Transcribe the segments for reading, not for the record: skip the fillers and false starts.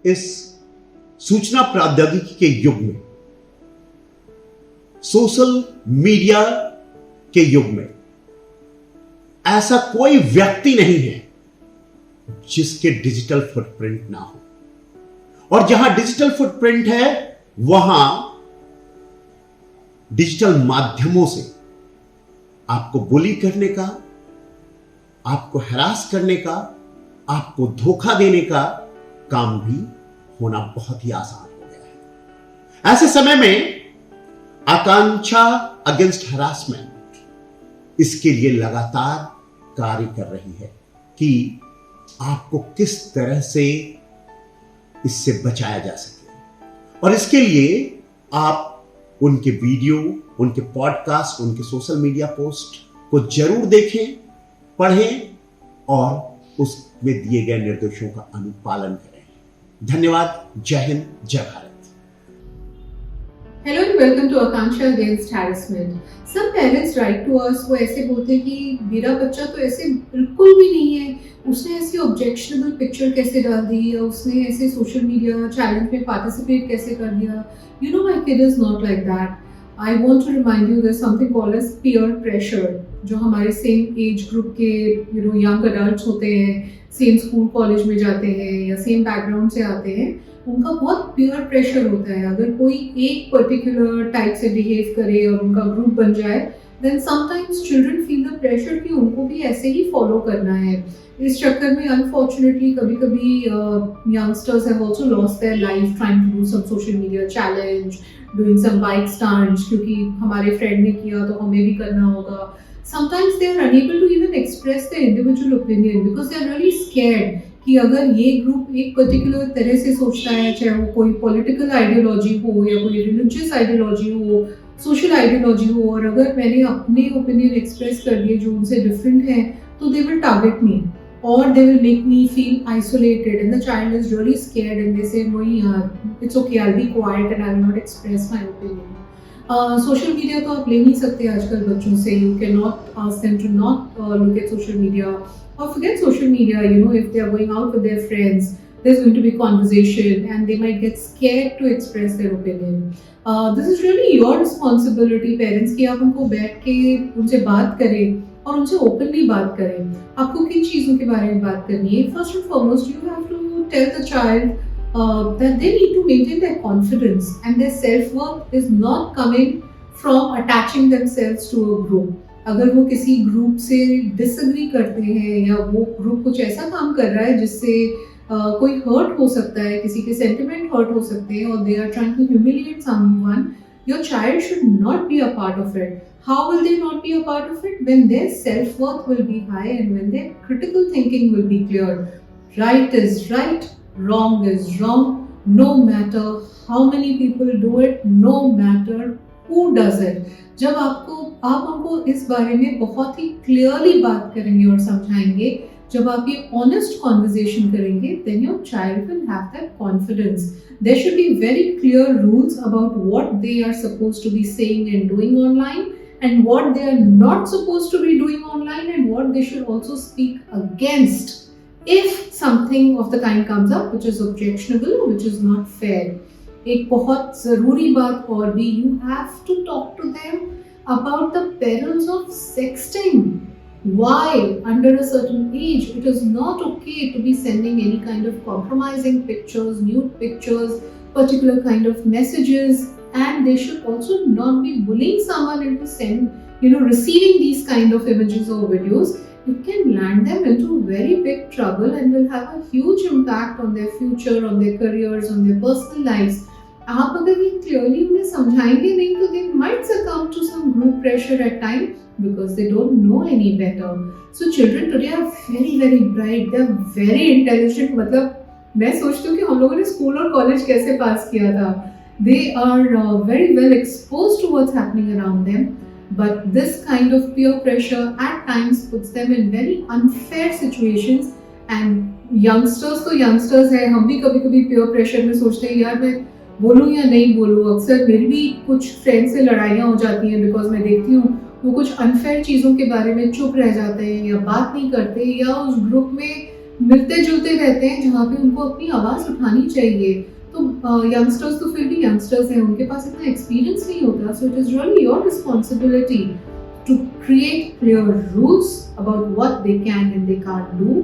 इस सूचना प्रौद्योगिकी के युग में, सोशल मीडिया के युग में ऐसा कोई व्यक्ति नहीं है जिसके डिजिटल फुटप्रिंट ना हो। और जहां डिजिटल फुटप्रिंट है वहां डिजिटल माध्यमों से आपको बुली करने का, आपको हैरास करने का, आपको धोखा देने का काम भी होना बहुत ही आसान हो गया है। ऐसे समय में आकांक्षा अगेंस्ट हैरासमेंट इसके लिए लगातार कार्य कर रही है कि आपको किस तरह से इससे बचाया जा सके। और इसके लिए आप उनके वीडियो, उनके पॉडकास्ट, उनके सोशल मीडिया पोस्ट को जरूर देखें, पढ़ें और उसमें दिए गए निर्देशों का अनुपालन करें। धन्यवाद। जय हिंद, जय Bharat. Hello and welcome to Akanksha Against Harassment. Some parents write to us वो ऐसे बोलते हैं कि मेरा बच्चा तो ऐसे बिल्कुल भी नहीं है, उसने ऐसी ऑब्जेक्शनेबल पिक्चर कैसे डाल दी, या उसने ऐसे सोशल मीडिया चैलेंज में पार्टिसिपेट कैसे कर दिया. You know, my kid is not like that. I want to remind you there's something called as peer pressure, जो हमारे सेम एज ग्रुप के यंग अडल्ट होते हैं, सेम स्कूल कॉलेज में जाते हैं या सेम बैकग्राउंड से आते हैं, उनका बहुत पीयर प्रेशर होता है. अगर कोई एक पर्टिकुलर टाइप से बिहेव करे और उनका ग्रुप बन जाए, then sometimes children feel the pressure कि उनको भी ऐसे ही फॉलो करना है. इस चक्कर में अनफॉर्चुनेटली कभी कभी youngsters have also lost their life trying to do some social media challenge, doing some bike stunts, क्योंकि हमारे फ्रेंड ने किया तो हमें भी करना होगा. Sometimes they are unable to even express their individual opinion because they are really scared कि अगर ये ग्रुप एक पर्टिकुलर तरह से सोचता है, चाहे वो कोई पॉलिटिकल आइडियोलॉजी हो या कोई रिलीजियस आइडियोलॉजी हो, सोशल आइडियोलॉजी हो, और अगर मैंने अपने ओपिनियन एक्सप्रेस कर दिए जो उनसे डिफरेंट है, तो दे विल टारगेट मी और they will make me feel isolated and the child is really scared and they say नहीं यार, it's okay, I will be quiet and I will not express my opinion. Social media तो आप ले नहीं सकते आजकल बच्चों से. You can not ask them to not look at social media or forget social media. If they are going out with their friends, there's going to be conversation and they might get scared to express their opinion. This is really your responsibility, parents, कि आप उनको बैठ के उनसे बात करें और उनसे openly बात करें. आपको किन चीज़ों के बारे में बात करनी है? First and foremost, you have to tell the child that they need to maintain their confidence and their self-worth is not coming from attaching themselves to a group. अगर वो किसी ग्रुप से डिसएग्री करते हैं या वो ग्रुप कुछ ऐसा काम कर रहा है जिससे कोई हर्ट हो सकता है, किसी के सेंटिमेंट हर्ट हो सकते हैं, और they are trying to humiliate someone, your child should not be a part of it. How will they not be a part of it? When their self worth will be high and when their critical thinking will be clear. Right is right, wrong is wrong, no matter how many people do it, no matter who does it. जब आप उनको इस बारे में बहुत ही clearly बात करेंगे और समझाएंगे, जब आप ये ऑनेस्ट कॉन्वर्सेशन करेंगे, then your child will have that confidence. There should be very clear rules about what they are supposed to be saying and doing online and what they are not supposed to be doing online and what they should also speak against if something of the kind comes up which is objectionable or which is not fair. एक बहुत ज़रूरी बात और भी, you have to talk to them about the perils of sexting. Why? Under a certain age, it is not okay to be sending any kind of compromising pictures, nude pictures, particular kind of messages, and they should also not be bullying someone into receiving these kind of images or videos. You can land them into very big trouble and will have a huge impact on their future, on their careers, on their personal lives. आप अगर ये clearly उन्हें समझाएंगे नहीं तो they might succumb to some group pressure at times because they don't know any better. So children today are very very bright, they are very intelligent. मतलब मैं सोचती हूँ कि हम लोगों ने स्कूल और कॉलेज कैसे पास किया था. They are very well exposed to what's happening around them, but this kind of peer pressure at times puts them in very unfair situations. And youngsters तो youngsters है, हम भी कभी कभी peer pressure में सोचते हैं यार मैं बोलूँ या नहीं बोलूँ. अक्सर मेरी भी कुछ फ्रेंड से लड़ाइयाँ हो जाती हैं बिकॉज मैं देखती हूँ वो कुछ अनफेयर चीज़ों के बारे में चुप रह जाते हैं या बात नहीं करते, या उस ग्रुप में मिलते जुलते रहते हैं जहाँ पे उनको अपनी आवाज़ उठानी चाहिए। तो यंगस्टर्स तो फिर भी यंगस्टर्स हैं, उनके पास इतना एक्सपीरियंस नहीं होता, so it is really your responsibility to create clear rules about what they can and they can't do,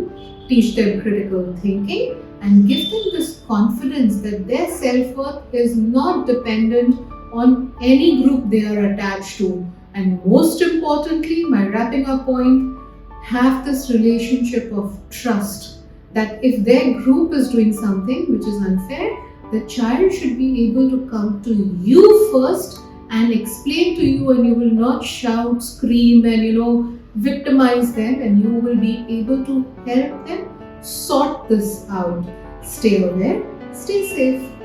teach them critical thinking, and give them this confidence that their self-worth is not dependent on any group they are attached to. And most importantly, my wrapping up point, have this relationship of trust that if their group is doing something which is unfair, the child should be able to come to you first and explain to you, and you will not shout, scream and victimize them, and you will be able to help them sort this out. Stay aware, stay safe.